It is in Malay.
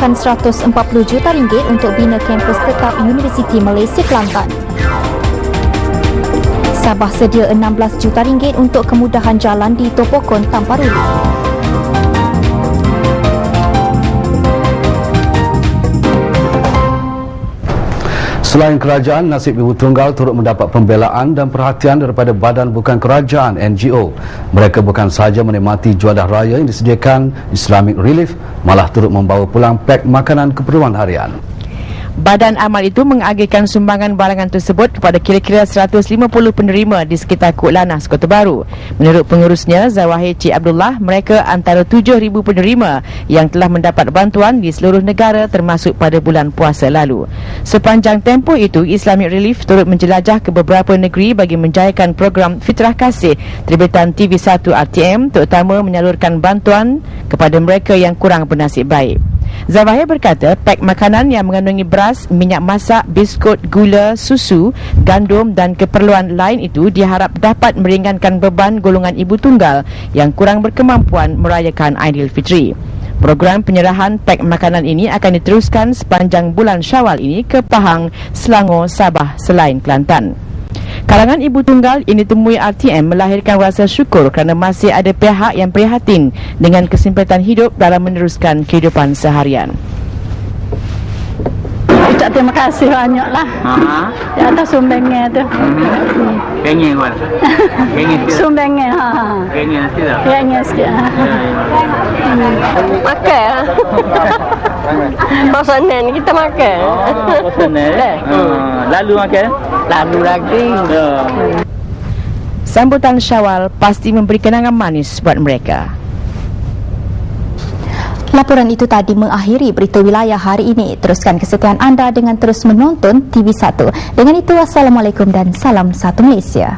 anggarkan RM140 juta untuk bina kampus tetap Universiti Malaysia Kelantan. Sabah sedia RM16 juta untuk kemudahan jalan di Topokon tanpa ruli. Selain kerajaan, nasib ibu tunggal turut mendapat pembelaan dan perhatian daripada badan bukan kerajaan NGO. Mereka bukan sahaja menikmati juadah raya yang disediakan Islamic Relief, malah turut membawa pulang pek makanan keperluan harian. Badan amal itu mengagihkan sumbangan barangan tersebut kepada kira-kira 150 penerima di sekitar Kok Lanas, Kota Baru. Menurut pengurusnya, Zawahir Cik Abdullah, mereka antara 7,000 penerima yang telah mendapat bantuan di seluruh negara termasuk pada bulan puasa lalu. Sepanjang tempoh itu, Islamic Relief turut menjelajah ke beberapa negeri bagi menjayakan program Fitrah Kasih terbitan TV1 RTM, terutama menyalurkan bantuan kepada mereka yang kurang bernasib baik. Zawahir berkata, pek makanan yang mengandungi beras, minyak masak, biskut, gula, susu, gandum dan keperluan lain itu diharap dapat meringankan beban golongan ibu tunggal yang kurang berkemampuan merayakan Aidilfitri. Program penyerahan pek makanan ini akan diteruskan sepanjang bulan Syawal ini ke Pahang, Selangor, Sabah selain Kelantan. Kalangan ibu tunggal yang ditemui RTM melahirkan rasa syukur kerana masih ada pihak yang prihatin dengan kesempitan hidup dalam meneruskan kehidupan seharian. Ucap terima kasih banyaklah di atas sumbangan tu. Kenging kan? Kenging sikit. Sumbangan Kenging sikit tak? Kenging sikit. Makan. Bosanan kita makan. Bosanan. Lalu makan? Lalu lagi. Sambutan Syawal pasti memberi kenangan manis buat mereka. Laporan itu tadi mengakhiri berita wilayah hari ini. Teruskan kesetiaan anda dengan terus menonton TV1. Dengan itu, Wassalamualaikum dan salam satu Malaysia.